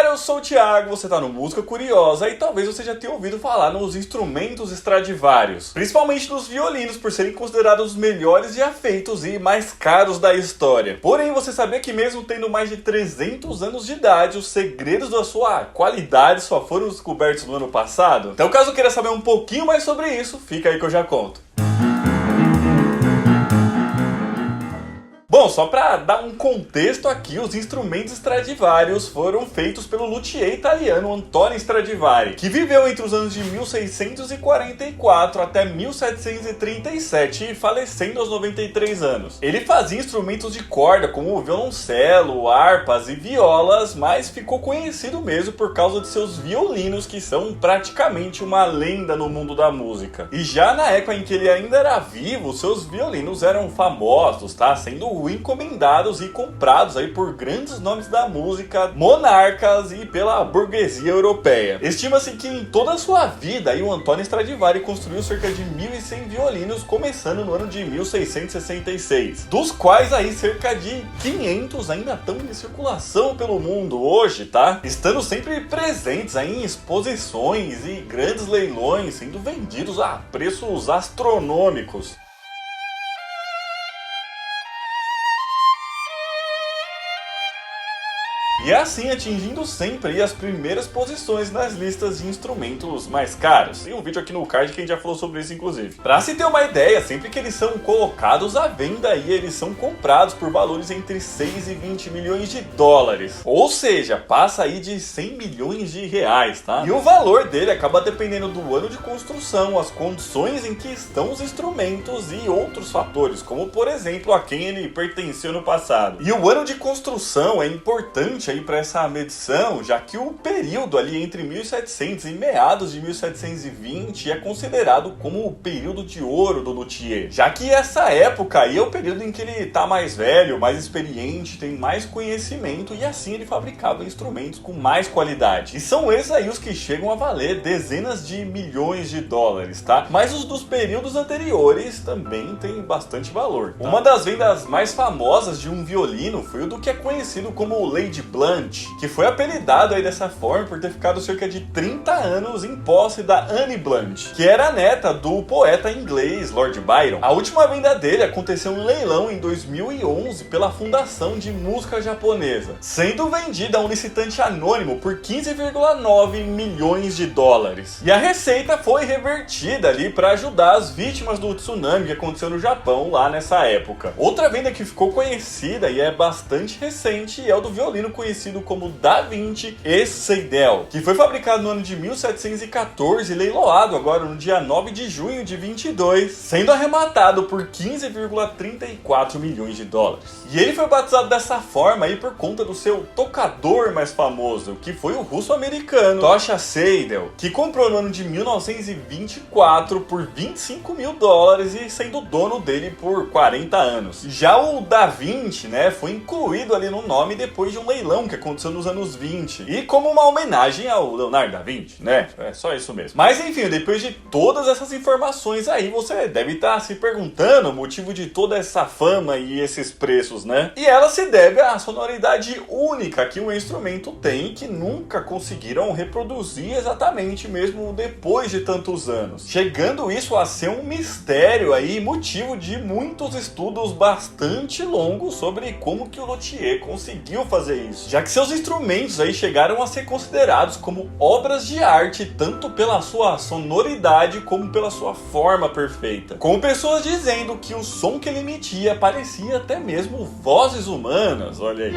galera, eu sou o Thiago, você tá no Música Curiosa e talvez você já tenha ouvido falar nos instrumentos Stradivarius, principalmente nos violinos, por serem considerados os melhores já feitos e mais caros da história. Porém, você sabia que mesmo tendo mais de 300 anos de idade, os segredos da sua qualidade só foram descobertos no ano passado? Então, caso queira saber um pouquinho mais sobre isso, fica aí que eu já conto. Bom, só para dar um contexto aqui, os instrumentos Stradivarius foram feitos pelo luthier italiano Antonio Stradivari, que viveu entre os anos de 1644 até 1737, falecendo aos 93 anos. Ele fazia instrumentos de corda como violoncelo, harpas e violas, mas ficou conhecido mesmo por causa de seus violinos, que são praticamente uma lenda no mundo da música. E já na época em que ele ainda era vivo, seus violinos eram famosos, tá? Sendo encomendados e comprados aí por grandes nomes da música, monarcas e pela burguesia europeia. Estima-se que em toda a sua vida aí, o Antonio Stradivari construiu cerca de 1.100 violinos, começando no ano de 1666, dos quais aí cerca de 500 ainda estão em circulação pelo mundo hoje, tá? Estando sempre presentes aí em exposições e grandes leilões, sendo vendidos a preços astronômicos. E assim atingindo sempre as primeiras posições nas listas de instrumentos mais caros. Tem um vídeo aqui no card que a gente já falou sobre isso, inclusive. Pra se ter uma ideia, sempre que eles são colocados à venda aí, eles são comprados por valores entre 6 e 20 milhões de dólares. Ou seja, passa aí de 100 milhões de reais, tá? E o valor dele acaba dependendo do ano de construção, as condições em que estão os instrumentos e outros fatores, como por exemplo a quem ele pertenceu no passado. E o ano de construção é importante aí para essa medição, já que o período ali entre 1700 e meados de 1720 é considerado como o período de ouro do luthier, já que essa época aí é o período em que ele tá mais velho, mais experiente, tem mais conhecimento e assim ele fabricava instrumentos com mais qualidade. E são esses aí os que chegam a valer dezenas de milhões de dólares, tá? Mas os dos períodos anteriores também têm bastante valor, tá? Uma das vendas mais famosas de um violino foi o do que é conhecido como Lady Blunt, que foi apelidado aí dessa forma por ter ficado cerca de 30 anos em posse da Anne Blunt, que era a neta do poeta inglês Lord Byron. A última venda dele aconteceu em um leilão em 2011 pela Fundação de Música Japonesa, sendo vendida a um licitante anônimo por 15,9 milhões de dólares. E a receita foi revertida ali para ajudar as vítimas do tsunami que aconteceu no Japão lá nessa época. Outra venda que ficou conhecida e é bastante recente é o do violino conhecido como Da Vinci e Seidel, que foi fabricado no ano de 1714 e leiloado agora no dia 9 de junho de 22, sendo arrematado por 15,34 milhões de dólares. E ele foi batizado dessa forma aí por conta do seu tocador mais famoso, que foi o russo-americano Tosha Seidel, que comprou no ano de 1924 por 25 mil dólares e sendo dono dele por 40 anos. Já o Da Vinci, né, foi incluído ali no nome depois de um leilão que aconteceu nos anos 20 e como uma homenagem ao Leonardo da Vinci, né? É só isso mesmo. Mas enfim, depois de todas essas informações aí, você deve estar se perguntando o motivo de toda essa fama e esses preços, né? E ela se deve à sonoridade única que o instrumento tem, que nunca conseguiram reproduzir exatamente mesmo depois de tantos anos, chegando isso a ser um mistério aí, motivo de muitos estudos bastante longos sobre como que o luthier conseguiu fazer isso, já que seus instrumentos aí chegaram a ser considerados como obras de arte, tanto pela sua sonoridade como pela sua forma perfeita, com pessoas dizendo que o som que ele emitia parecia até mesmo vozes humanas. Olha aí.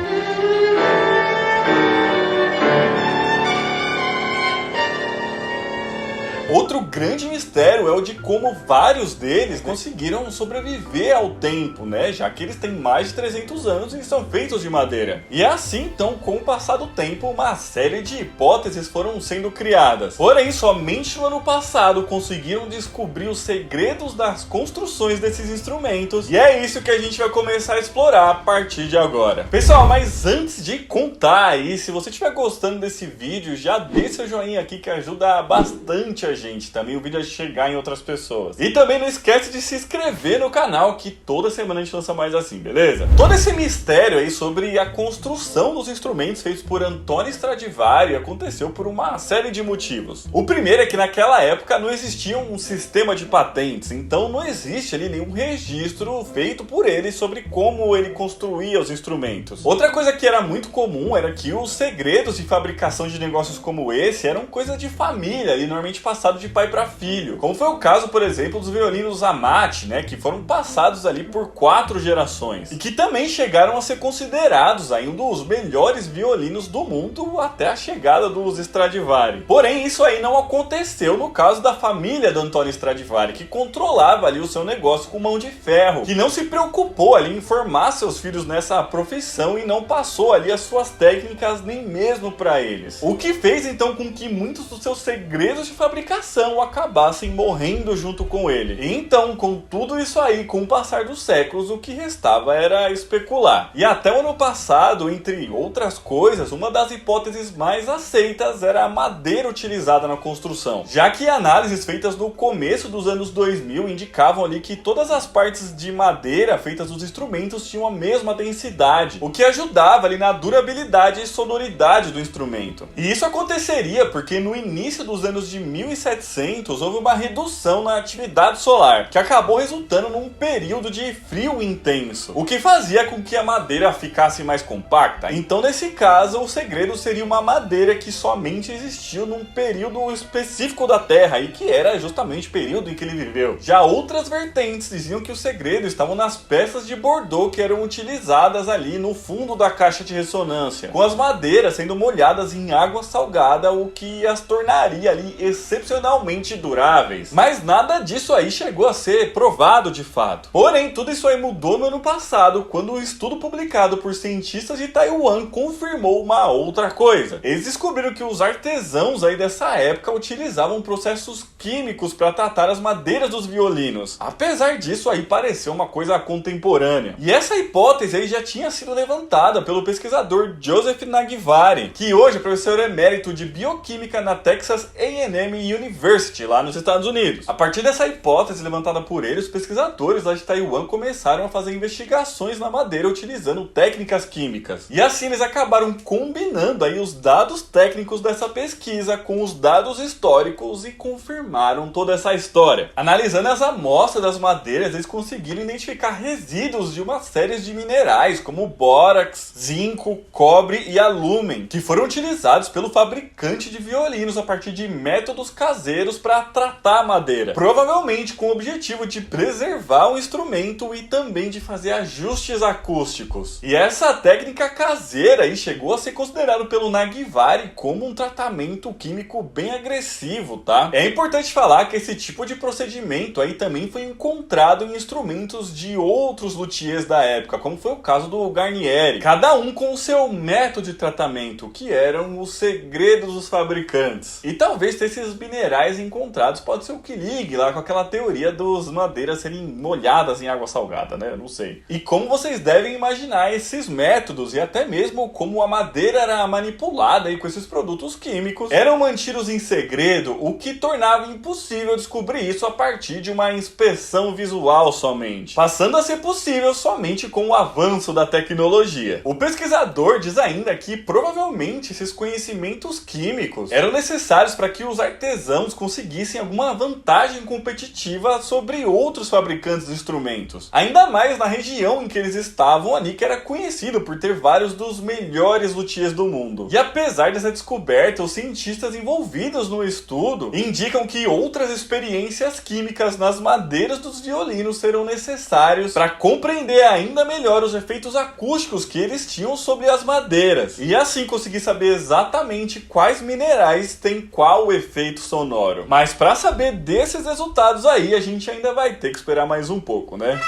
Outro grande mistério é o de como vários deles conseguiram sobreviver ao tempo, né? Já que eles têm mais de 300 anos e são feitos de madeira. E assim, então, com o passar do tempo, uma série de hipóteses foram sendo criadas. Porém, somente no ano passado conseguiram descobrir os segredos das construções desses instrumentos. E é isso que a gente vai começar a explorar a partir de agora. Pessoal, mas antes de contar aí, se você estiver gostando desse vídeo, já deixa seu joinha aqui que ajuda bastante a gente, tá? também o vídeo chegar em outras pessoas. E também não esquece de se inscrever no canal, que toda semana a gente lança mais assim, beleza? Todo esse mistério aí sobre a construção dos instrumentos feitos por Antonio Stradivari aconteceu por uma série de motivos. O primeiro é que naquela época não existia um sistema de patentes, então não existe ali nenhum registro feito por ele sobre como ele construía os instrumentos. Outra coisa que era muito comum era que os segredos de fabricação de negócios como esse eram coisa de família e normalmente passado de pai para filho. Como foi o caso, por exemplo, dos violinos Amati, né, que foram passados ali por 4 gerações e que também chegaram a ser considerados aí um dos melhores violinos do mundo até a chegada dos Stradivari. Porém, isso aí não aconteceu no caso da família do Antonio Stradivari, que controlava ali o seu negócio com mão de ferro, que não se preocupou ali em formar seus filhos nessa profissão e não passou ali as suas técnicas nem mesmo para eles. O que fez então com que muitos dos seus segredos de fabricação acabassem morrendo junto com ele. E então, com tudo isso aí, com o passar dos séculos, o que restava era especular. E até o ano passado, entre outras coisas, uma das hipóteses mais aceitas era a madeira utilizada na construção, já que análises feitas no começo dos anos 2000 indicavam ali que todas as partes de madeira feitas nos instrumentos tinham a mesma densidade, o que ajudava ali na durabilidade e sonoridade do instrumento. E isso aconteceria porque no início dos anos de 1700 houve uma redução na atividade solar, que acabou resultando num período de frio intenso, o que fazia com que a madeira ficasse mais compacta. Então, nesse caso, o segredo seria uma madeira que somente existiu num período específico da Terra, e que era justamente o período em que ele viveu. Já outras vertentes diziam que o segredo estava nas peças de Bordeaux que eram utilizadas ali no fundo da caixa de ressonância, com as madeiras sendo molhadas em água salgada, o que as tornaria ali excepcionalmente duráveis. Mas nada disso aí chegou a ser provado de fato. Porém, tudo isso aí mudou no ano passado, quando um estudo publicado por cientistas de Taiwan confirmou uma outra coisa. Eles descobriram que os artesãos aí dessa época utilizavam processos químicos para tratar as madeiras dos violinos. Apesar disso aí parecer uma coisa contemporânea. E essa hipótese aí já tinha sido levantada pelo pesquisador Joseph Nagivari, que hoje é professor emérito de bioquímica na Texas A&M University, lá nos Estados Unidos. A partir dessa hipótese levantada por ele, os pesquisadores lá de Taiwan começaram a fazer investigações na madeira utilizando técnicas químicas. E assim eles acabaram combinando aí os dados técnicos dessa pesquisa com os dados históricos e confirmaram toda essa história. Analisando as amostras das madeiras, eles conseguiram identificar resíduos de uma série de minerais como bórax, zinco, cobre e alúmen, que foram utilizados pelo fabricante de violinos a partir de métodos caseiros para tratar a madeira, provavelmente com o objetivo de preservar o instrumento e também de fazer ajustes acústicos. E essa técnica caseira aí chegou a ser considerado pelo Nagivari como um tratamento químico bem agressivo, tá? É importante falar que esse tipo de procedimento aí também foi encontrado em instrumentos de outros luthiers da época, como foi o caso do Guarnieri, cada um com o seu método de tratamento, que eram os segredos dos fabricantes. E talvez ter esses minerais encontrados pode ser o que ligue lá com aquela teoria dos madeiras serem molhadas em água salgada, né? Não sei. E como vocês devem imaginar esses métodos e até mesmo como a madeira era manipulada aí com esses produtos químicos, eram mantidos em segredo, o que tornava impossível descobrir isso a partir de uma inspeção visual somente, passando a ser possível somente com o avanço da tecnologia. O pesquisador diz ainda que provavelmente esses conhecimentos químicos eram necessários para que os artesãos conseguissem alguma vantagem competitiva sobre outros fabricantes de instrumentos, ainda mais na região em que eles estavam ali, que era conhecido por ter vários dos melhores luthiers do mundo. E apesar dessa descoberta, os cientistas envolvidos no estudo indicam que outras experiências químicas nas madeiras dos violinos serão necessários para compreender ainda melhor os efeitos acústicos que eles tinham sobre as madeiras, e assim conseguir saber exatamente quais minerais têm qual efeito sonoro. Mas para saber desses resultados aí, a gente ainda vai ter que esperar mais um pouco, né?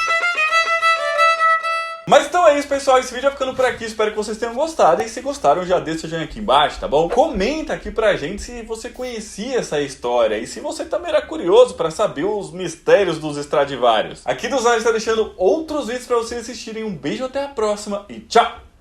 Mas então é isso, pessoal, esse vídeo vai ficando por aqui, espero que vocês tenham gostado, e se gostaram já deixa o joinha aqui embaixo, tá bom? Comenta aqui pra gente se você conhecia essa história e se você também era curioso pra saber os mistérios dos Stradivarius. Aqui do Zay está deixando outros vídeos pra vocês assistirem, um beijo, até a próxima e tchau!